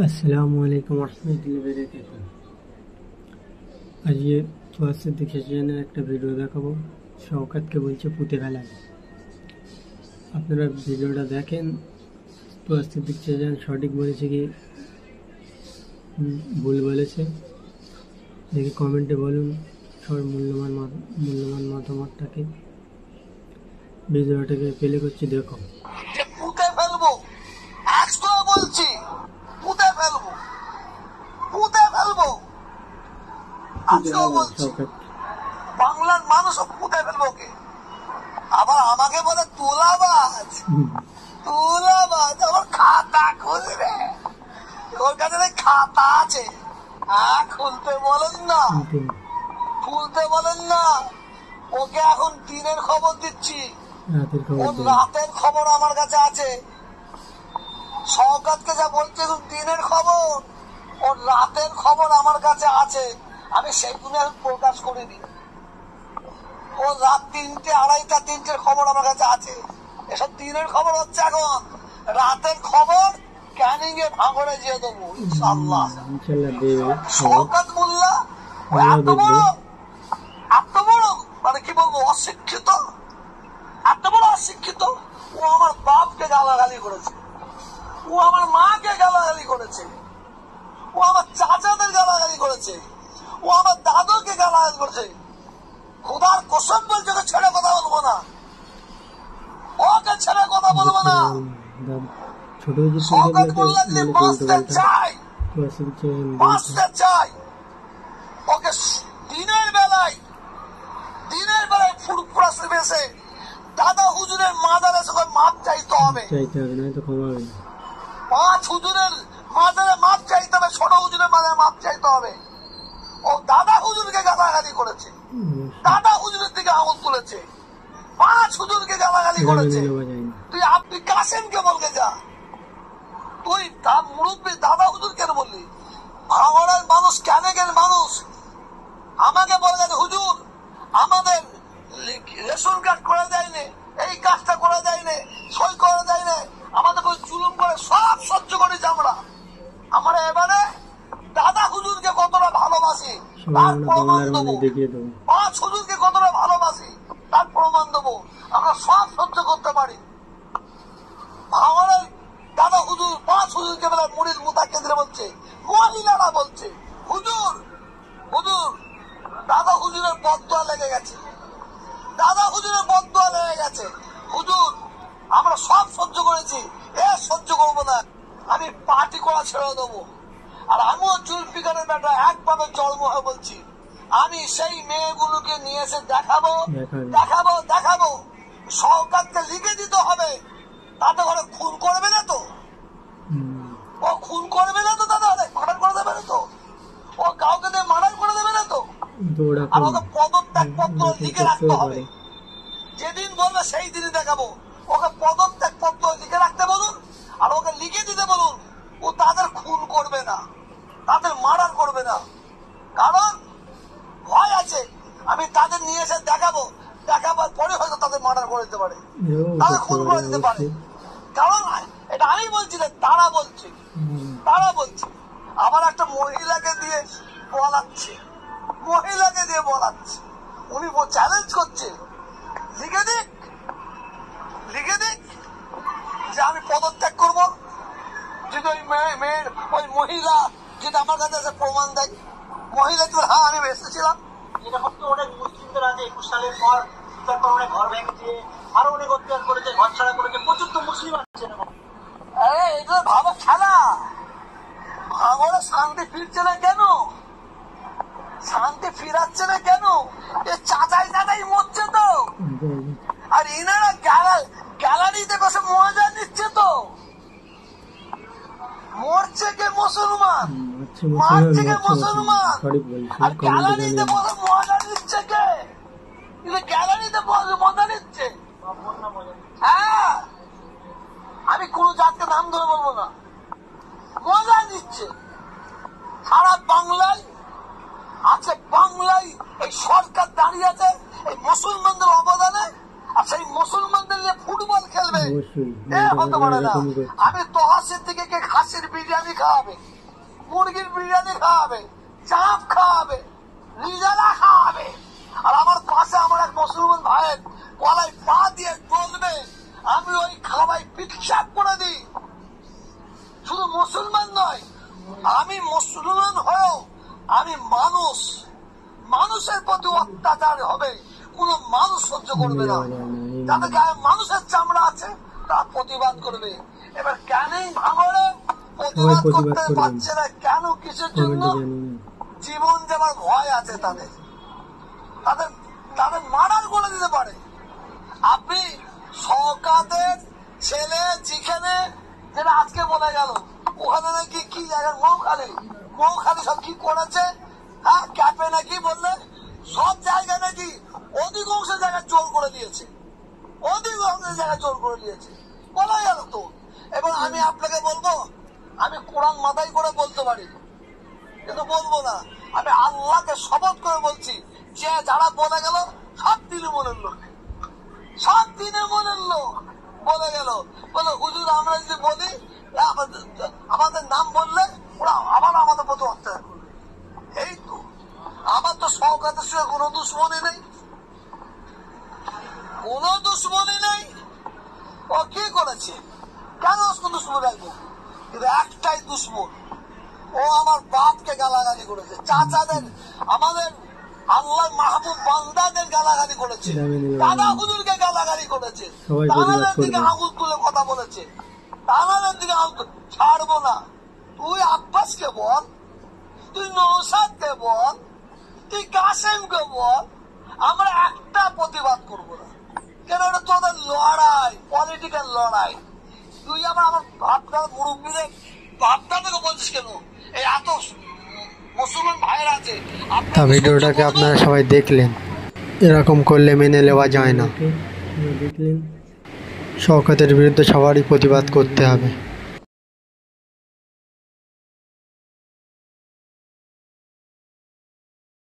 আসসালামু আলাইকুম রহমতুল্লাহি বারাকাতুহু। আজকে তোয়াজ সিদ্দিক হেসেনের একটা ভিডিও দেখাবো। শওকতকে বলছে পুঁতে ফেলা। আপনারা ভিডিওটা দেখেন। তোয়াজ সিদ্দিক হেসেন সঠিক বলেছে কি ভুল বলেছে দেখি কমেন্টে বলুন সবার মূল্যবান মতামতটাকে। ভিডিওটাকে প্লে করছি, দেখো। পুঁতে ফেলবো, আজকেও বলছি পুঁতে ফেলবো, পুঁতে ফেলবো, আজকেও বলছি বাংলার মানুষ পুঁতে ফেলবো। কে আবার আমাকে বলে তুলাবাজ, তুলাবাজ। আমার খাতা খুলবে, ওর কাছে খাতা আছে, খুলতে বলেন না, খুলতে বলেন না। ওকে এখন দিনের খবর দিচ্ছি, ওর রাতের খবর আমার কাছে আছে। শওকতকে যা বলছে দিনের খবর, ওর রাতের খবর আমার কাছে আছে। আমি সেইগুলো প্রকাশ করে দিই। ওর রাত 3টে, 2:30টা, 3টের খবর আমার কাছে আছে। এসব দিনের খবর হচ্ছে, এখন রাতের খবর ক্যানিং এ ভাঙড়ে দিয়ে দেবো ইনশাআল্লাহ। শওকত মোল্লা এত বড় মানে কি বলবো, অশিক্ষিত, এত বড় অশিক্ষিত। ও আমার বাপকে গালাগালি করেছে, ও আমার মাকে গালাগালি করেছে, ও আমার চাচাদের গালাগালি করেছে, ও আমার দাদুকে গালাগালি করেছে। খোদার কসম বলছে ওকে ছেড়ে কথা বলবো না, ওকে ছেড়ে কথা বলবো না। শওকত মোল্লা যদি বাঁচতে চাই, বাঁচতে চাই, ওকে দিনের বেলায় ফুরফুরা বেসে দাদা হুজুরের মাজারে সবাই মাপ চাইতে হবে, 5 হুজুরের মাজারে মাপ চাইতে হবে, ছোট হুজুরের মাজারে মাপ চাইতে হবে। ও দাদা হুজুরকে গালাগালি করেছে, দাদা হুজুরের দিকে আঙুল তুলেছে, 5 হুজুরকে গালাগালি করেছে। তুই আপনি কাসেমকে বলকে যা, তুই মুরব্বী দাদা হুজুর কেন বললি? ভাঙড়ের মানুষ, ক্যানেগের মানুষ আমাকে বলে গেছে হুজুর আমাদের রেশন কার্ড করে দেয়নি, এই কাজটা করে দেয়নি, সই করে দেয়নি, আমাদের কোন জুলুম করে, সব সহ্য করেছি আমরা। আমরা এবারে দাদা হুজুরকে কতটা ভালোবাসি তার প্রমাণ দেবো, 5 হুজুরকে কতটা ভালোবাসি তার প্রমাণ দেবো। আমরা সব সহ্য করতে পারি। ভাঙড়ের দাদা হুজুর 5 হুজুরকে বেলা মুড়ির মুতাকে দিলে বলছে, মহিলারা বলছে হুজুর হুজুর, দাদা হুজুরের বদদোয়া লেগে গেছে, দাদা হুজুরের বদদোয়া লেগে গেছে। হুজুর আমরা সব সহ্য করেছি, সহ্য করবো না, আমি পার্টি করা ছেড়ে দেবো। আর আমিও জুলফিকারের ব্যাটা একভাবে জন্ম হয়ে বলছি, আমি সেই মেয়েগুলোকে নিয়ে এসে দেখাবো দেখাবো দেখাবো। শওকতকে লিখে দিতে হবে, তাতে করে খুন করবে না তো, ও খুন করবে না তো, দাদা মার্ডার করে দেবে না তো, ও কাউকে দিয়ে মার্ডার করে দেবে না তো। আর ওকে পদত্যাগ পত্র লিখে রাখতে হবে, যেদিন বলবে সেই দিনই দেখাবো। ওকে পদত্যাগ পত্র লিখে রাখতে বলুন, আর ওকে লিখে দিতে বলুন ও তাদের খুন করবে না, তাদের মার্ডার করবে না। কারণ ভয় আছে, আমি তাদের নিয়ে এসে দেখাবো, দেখাবার পরে হয়তো তাদের মার্ডার করে দিতে পারে, তাদের খুন করে দিতে পারে। কারণ এটা আমি বলছি না, তারা বলছে, তারা বলছে। আবার একটা মহিলাকে দিয়ে বলাচ্ছে, মহিলাকে দিয়ে বলাচ্ছে, উনি চ্যালেঞ্জ করছে, লিখে দিক, লিখে দিক যে আমি পদত্যাগ করবো যদি ওই মেয়ের ওই মহিলা যদি আমার কাছে এসে প্রমাণ দেয়। মহিলা কি হ্যাঁ আমি এসেছিলাম। এরকম তো অনেক মুসলিমদের আছে, 21 সালের পর তারপর অনেক ঘর ভেঙেছে, আরো অনেক অত্যাচার করেছে, ঘর ছাড়া করেছে, প্রচুর তো মুসলিম আছে। এটা ভালো খেলা। ভাঙড়ে শান্তি ফিরছে না কেন? শান্তি ফিরাচ্ছে না কেন? এ চাচাই চাচাই মরছে তো, আর ইনারা গ্যালারিতে বসে মজা নিচ্ছে তো। মরছে কে মুসলমান, মারছে কে মুসলমান, আর গ্যালারিতে বসে মজা নিচ্ছে কে? গ্যালারিতে বসে মজা নিচ্ছে। হ্যাঁ, আমি কোন জাতকে নাম ধরে বলবো না, মজা নিচ্ছে। সারা বাংলায় আছে, বাংলায় এই সরকার দাঁড়িয়ে আছে এই মুসলমানদের অবদানে। আর সেই মুসলমানদের নিয়ে ফুটবল খেলবে, অবশ্যই এ হতে পারে না। এরকমই করছে। আমি তোহাসের দিকে কে খাসির বিরিয়ানি খাওয়াবে, মুরগির বিরিয়ানি খাওয়াবে, চাপ খাওয়াবে, রিজালা খাওয়াবে, আর আমার পাশে আমার এক মুসলমান ভাইয়ের গলায় পা দিয়ে বলবে, আমি ওই খাওয়াই পিকচাপ করে দিই। শুধু মুসলমান নয়, আমি মুসলমান হয়েও আমি মানুষ, মানুষের প্রতি অত্যাচার হবে, কোন মানুষ সহ্য করবে না। যাদের গায়ে মানুষের চামড়া আছে তারা প্রতিবাদ করবে। এবার কেনই ভাঙড়ে প্রতিবাদ করতে পারছে না, কেন, কিসের জন্য? কমেন্টে জানিয়ে জীবন যাবার ভয় আছে তাদের, তাদের তাদের মার্ডার করে দিতে পারে। আপনি সরকারের ছেলে যেখানে, যেটা আজকে বলে গেল, ওখানে নাকি কি জায়গার মৌখালি সব কি করেছে, হ্যাঁ ক্যাপে নাকি বললে সব জায়গায় নাকি অধিকাংশ জায়গায় জোর করে দিয়েছে, অধিকাংশ জায়গায় জোর করে দিয়েছে, বলা গেল তো। এবং আমি আপনাকে বলবো, আমি কোরআন মাথায় করে বলতে পারি কিন্তু বলবো না, আমি আল্লাহকে শপথ করে বলছি, যে যারা বলে গেল সব তৃণমূলের লোক, সব তৃণমূলের লোক বলে গেল। বলে হুজুর আমরা যদি বলি আমাদের নাম বললে ওরা আবার আমাদের প্রতি অত্যাচার করবে। এই তো আমার তো সরকারের সঙ্গে কোনো দুশ্মনী নেই, কোনো দুশ্মনী নেই। ও কি করেছে, কেন দুশ্মন রাখবো? কিন্তু একটাই দুশ্মন, ও আমার বাপকে গালাগালি করেছে, চাচাদের, আমাদের আল্লাহ মাহবুব বান্দাদের গালাগালি করেছে, দাদা হুজুরকে গালাগালি করেছে, তানাদের দিকে আঙুল তুলে কথা বলেছে, তানাদের দিকে আঙুল ছাড়বো না। তুই আব্বাসকে বল, তুই নৌসাদকে বল, তুই কাসেমকে বল, আমরা একটা প্রতিবাদ করবো না। কেন? এটা তোদের লড়াই, পলিটিক্যাল লড়াই। তুই আমার ভাবদার মুরব্বীদের ভাবদাদেরকে বলছিস কেন? এই এত মুসলমান ভাইয়ের আছে। তা ভিডিওটাকে আপনারা সবাই দেখলেন, এরকম করলে মেনে নেওয়া যায় না। দেখলেন শওকতের বিরুদ্ধে সবারই প্রতিবাদ করতে হবে।